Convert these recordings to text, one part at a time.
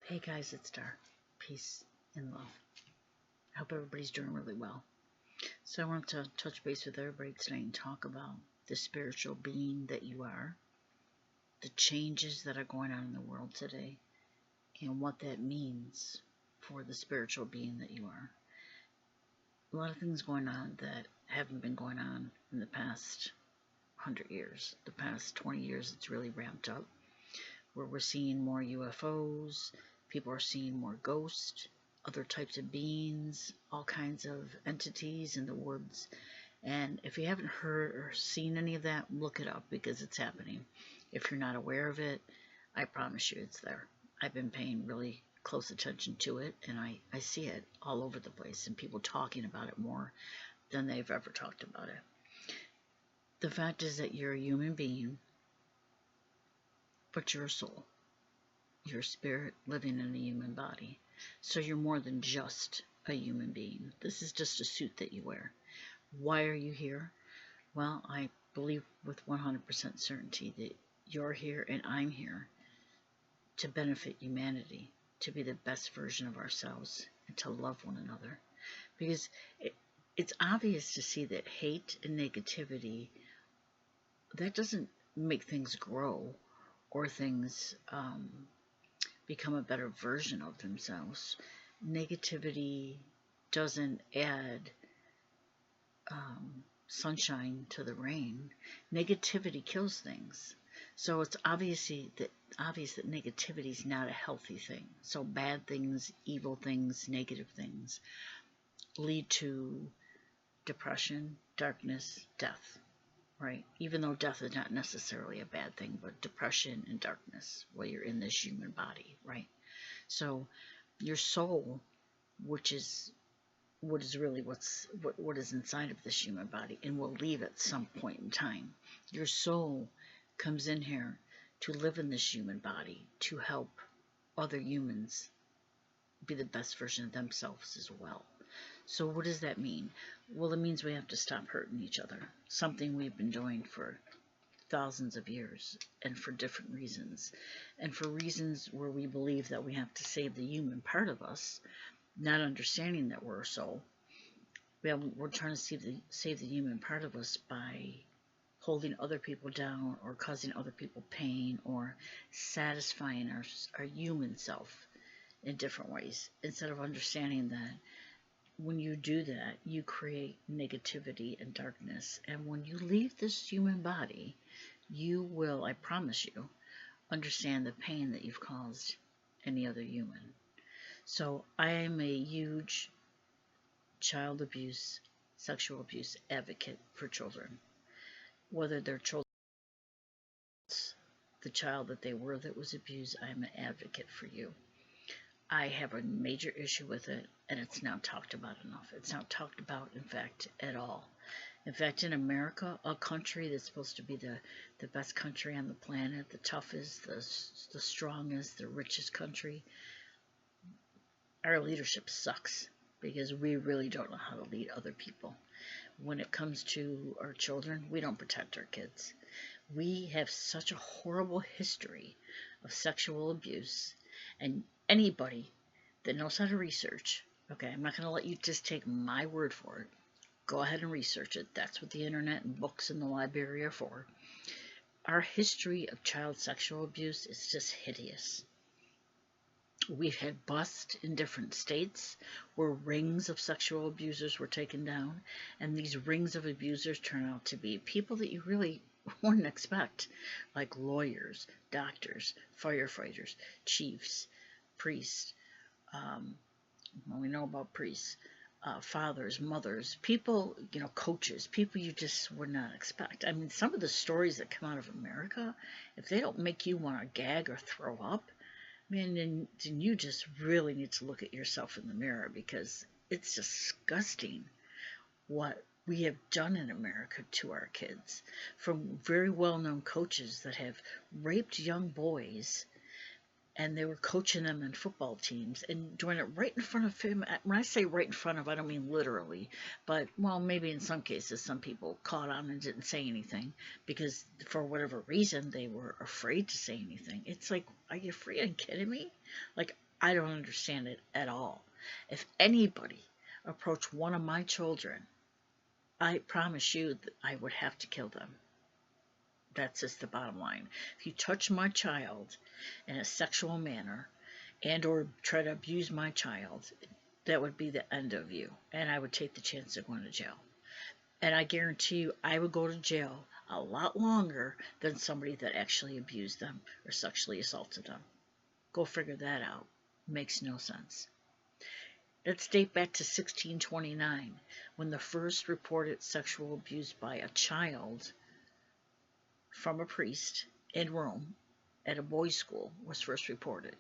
Hey guys, it's Dar. Peace and love. I hope everybody's doing really well. So I want to touch base with everybody today and talk about the spiritual being that you are, the changes that are going on in the world today, and what that means for the spiritual being that you are. A lot of things going on that haven't been going on in the past 100 years. The past 20 years, it's really ramped up, where we're seeing more UFOs, people are seeing more ghosts, other types of beings, all kinds of entities in the woods. And if you haven't heard or seen any of that, look it up because it's happening. If you're not aware of it, I promise you it's there. I've been paying really close attention to it, and I see it all over the place, and people talking about it more than they've ever talked about it. The fact is that you're a human being, but you're a soul. You're a spirit living in a human body. So you're more than just a human being. This is just a suit that you wear. Why are you here? Well, I believe with 100% certainty that you're here and I'm here to benefit humanity, to be the best version of ourselves, and to love one another. Because it's obvious to see that hate and negativity, that doesn't make things grow or things become a better version of themselves. Negativity doesn't add sunshine to the rain. Negativity kills things. So it's obvious that negativity is not a healthy thing. So bad things, evil things, negative things lead to depression, darkness, death, right? Even though death is not necessarily a bad thing, but depression and darkness while you're in this human body, right? So your soul, which is what is really what is inside of this human body and will leave at some point in time. Your soul comes in here to live in this human body to help other humans be the best version of themselves as well. So what does that mean? Well, it means we have to stop hurting each other, something we've been doing for thousands of years and for different reasons, and for reasons where we believe that we have to save the human part of us, not understanding that we're a soul. We're trying to save the human part of us by holding other people down or causing other people pain or satisfying our human self in different ways, instead of understanding that when you do that, you create negativity and darkness. And when you leave this human body, you will, I promise you, understand the pain that you've caused any other human. So I am a huge child abuse, sexual abuse advocate for children. Whether they're children, the child that they were that was abused, I'm an advocate for you. I have a major issue with it, and it's not talked about enough. It's not talked about, in fact, at all. In fact, in America, a country that's supposed to be the best country on the planet, the toughest, the strongest, the richest country, our leadership sucks because we really don't know how to lead other people. When it comes to our children, we don't protect our kids. We have such a horrible history of sexual abuse, and anybody that knows how to research, okay, I'm not going to let you just take my word for it. Go ahead and research it. That's what the internet and books in the library are for. Our history of child sexual abuse is just hideous. We've had busts in different states where rings of sexual abusers were taken down, and these rings of abusers turn out to be people that you really wouldn't expect, like lawyers, doctors, firefighters, chiefs, priests. Well, we know about priests, fathers, mothers, people, coaches, people you just would not expect. I mean, some of the stories that come out of America, if they don't make you want to gag or throw up, man, then you just really need to look at yourself in the mirror, because it's disgusting what we have done in America to our kids, from very well-known coaches that have raped young boys, and they were coaching them in football teams and doing it right in front of him. When I say right in front of, I don't mean literally, but, well, maybe in some cases some people caught on and didn't say anything because for whatever reason they were afraid to say anything. It's like, are you freaking kidding me? Like, I don't understand it at all. If anybody approached one of my children, I promise you that I would have to kill them. That's just the bottom line. If you touch my child in a sexual manner and or try to abuse my child, that would be the end of you. And I would take the chance of going to jail. And I guarantee you I would go to jail a lot longer than somebody that actually abused them or sexually assaulted them. Go figure that out. Makes no sense. Let's date back to 1629, when the first reported sexual abuse by a child from a priest in Rome at a boys' school was first reported.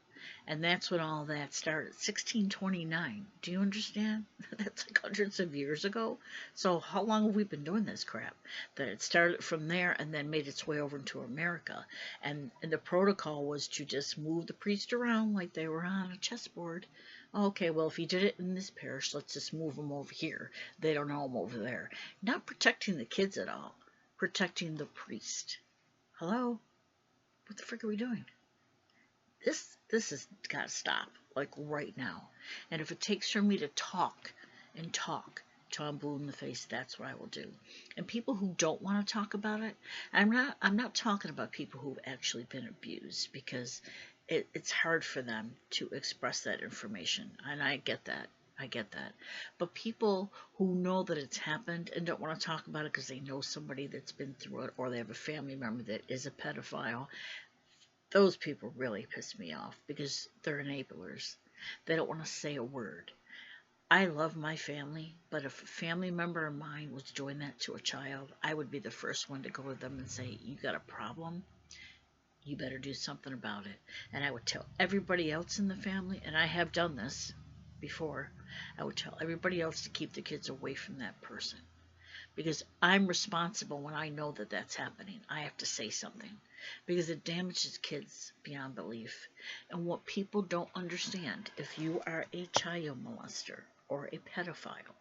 And that's when all that started. 1629. Do you understand? That's like hundreds of years ago. So how long have we been doing this crap? That it started from there and then made its way over into America. And the protocol was to just move the priest around like they were on a chessboard. Okay, well, if he did it in this parish, let's just move him over here. They don't know him over there. Not protecting the kids at all. Protecting the priest. Hello? What the frick are we doing? This has got to stop, like right now. And if it takes for me to talk and talk till I'm blue in the face, that's what I will do. And people who don't want to talk about it, I'm not talking about people who've actually been abused, because it's hard for them to express that information, and I get that. I get that. But people who know that it's happened and don't want to talk about it because they know somebody that's been through it, or they have a family member that is a pedophile, those people really piss me off because they're enablers. They don't want to say a word. I love my family, but if a family member of mine was doing that to a child, I would be the first one to go to them and say, you got a problem? You better do something about it. And I would tell everybody else in the family, and I have done this before, I would tell everybody else to keep the kids away from that person. Because I'm responsible when I know that that's happening. I have to say something. Because it damages kids beyond belief. And what people don't understand, if you are a child molester or a pedophile,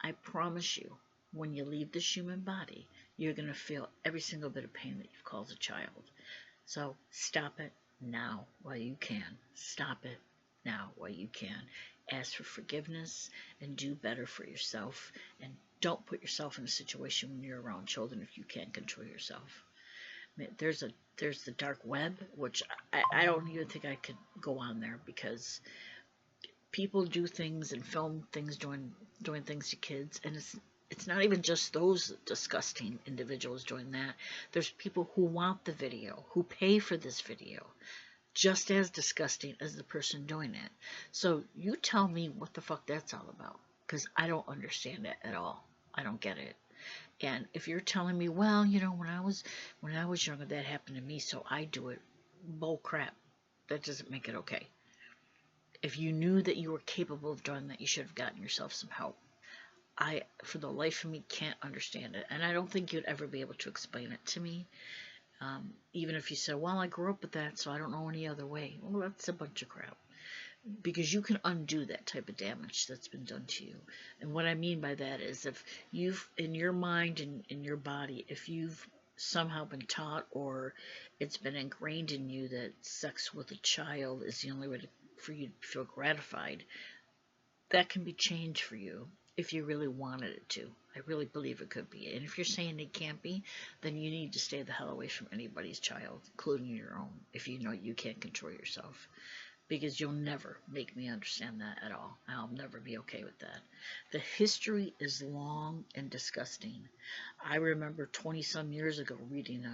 I promise you, when you leave this human body, you're going to feel every single bit of pain that you've caused a child. So stop it now while you can. Stop it now while you can. Ask for forgiveness and do better for yourself. And don't put yourself in a situation when you're around children if you can't control yourself. I mean, there's the dark web, which I don't even think I could go on there, because people do things and film things doing things to kids, and it's not even just those disgusting individuals doing that. There's people who want the video, who pay for this video, just as disgusting as the person doing it. So you tell me what the fuck that's all about, because I don't understand it at all. I don't get it. And if you're telling me, well, when I was younger, that happened to me, so I do it, bull crap. That doesn't make it okay. If you knew that you were capable of doing that, you should have gotten yourself some help. I, for the life of me, can't understand it, and I don't think you'd ever be able to explain it to me. Even if you said, well, I grew up with that, so I don't know any other way. Well, that's a bunch of crap. Because you can undo that type of damage that's been done to you. And what I mean by that is, if you've, in your mind and in your body, if you've somehow been taught, or it's been ingrained in you that sex with a child is the only way for you to feel gratified, that can be changed for you if you really wanted it to. I really believe it could be. And if you're saying it can't be, then you need to stay the hell away from anybody's child, including your own, if you know you can't control yourself. Because you'll never make me understand that at all. I'll never be okay with that. The history is long and disgusting. I remember 20-some years ago reading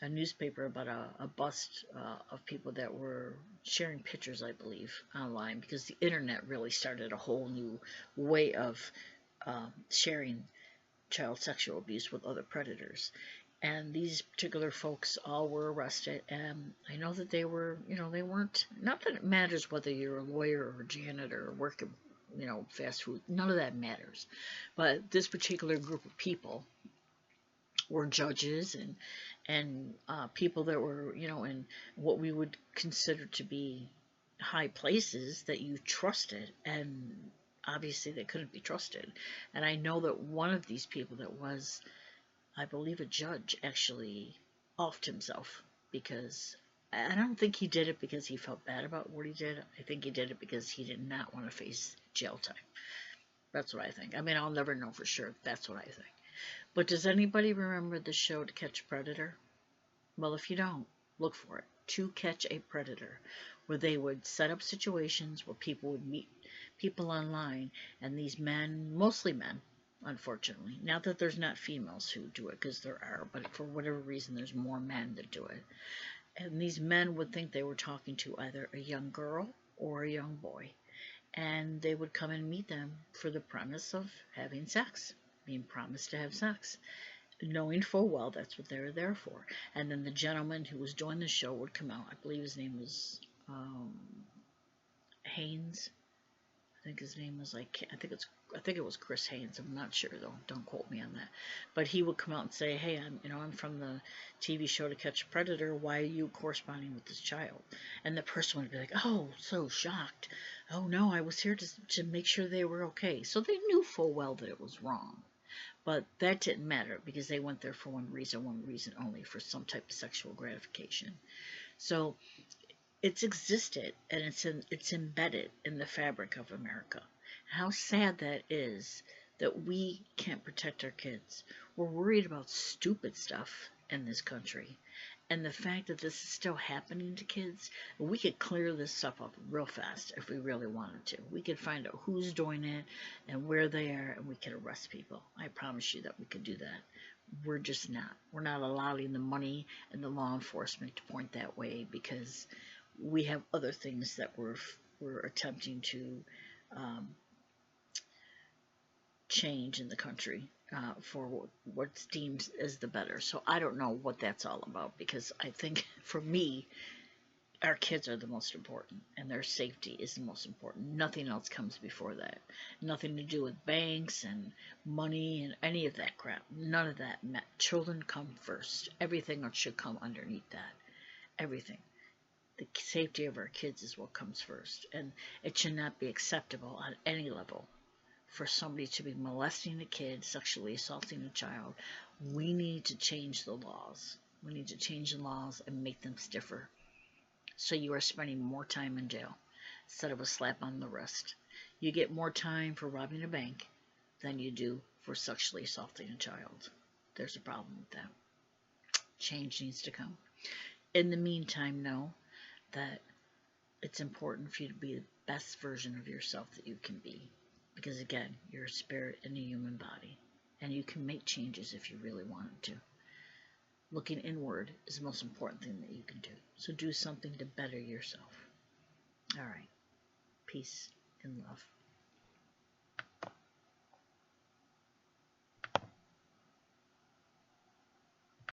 a newspaper about a bust of people that were sharing pictures, I believe, online, because the internet really started a whole new way of sharing child sexual abuse with other predators. And these particular folks all were arrested, and I know that they were, they weren't, not that it matters whether you're a lawyer or a janitor or working, fast food, none of that matters. But this particular group of people were judges and people that were, in what we would consider to be high places that you trusted, and obviously they couldn't be trusted. And I know that one of these people that was, I believe, a judge, actually offed himself because I don't think he did it because he felt bad about what he did. I think he did it because he did not want to face jail time. That's what I think. I mean, I'll never know for sure. That's what I think. But does anybody remember the show To Catch a Predator? Well, if you don't, look for it. To Catch a Predator, where they would set up situations where people would meet people online, and these men, mostly men, unfortunately, not that there's not females who do it, because there are, but for whatever reason, there's more men that do it. And these men would think they were talking to either a young girl or a young boy, and they would come and meet them for the premise of having sex, being promised to have sex, knowing full well that's what they were there for. And then the gentleman who was doing the show would come out. I believe his name was Haynes. I think his name was like I think it was Chris Haynes. I'm not sure though. Don't quote me on that. But he would come out and say, "Hey, I'm from the TV show To Catch a Predator. Why are you corresponding with this child?" And the person would be like, "Oh, so shocked. Oh no, I was here to make sure they were okay." So they knew full well that it was wrong. But that didn't matter because they went there for one reason only, for some type of sexual gratification. So it's existed, and it's embedded in the fabric of America. How sad that is that we can't protect our kids. We're worried about stupid stuff in this country. And the fact that this is still happening to kids, we could clear this stuff up real fast if we really wanted to. We could find out who's doing it and where they are, and we could arrest people. I promise you that we could do that. We're just not. We're not allowing the money and the law enforcement to point that way because we have other things that we're attempting to um, change in the country for what's deemed as the better. So I don't know what that's all about, because I think for me, our kids are the most important, and their safety is the most important. Nothing else comes before that. Nothing to do with banks and money and any of that crap. None of that. Children come first. Everything should come underneath that. Everything. The safety of our kids is what comes first, and it should not be acceptable on any level for somebody to be molesting a kid, sexually assaulting a child. We need to change the laws. We need to change the laws and make them stiffer, so you are spending more time in jail instead of a slap on the wrist. You get more time for robbing a bank than you do for sexually assaulting a child. There's a problem with that. Change needs to come. In the meantime, know that it's important for you to be the best version of yourself that you can be. Because again, you're a spirit in a human body, and you can make changes if you really wanted to. Looking inward is the most important thing that you can do. So do something to better yourself. All right. Peace and love.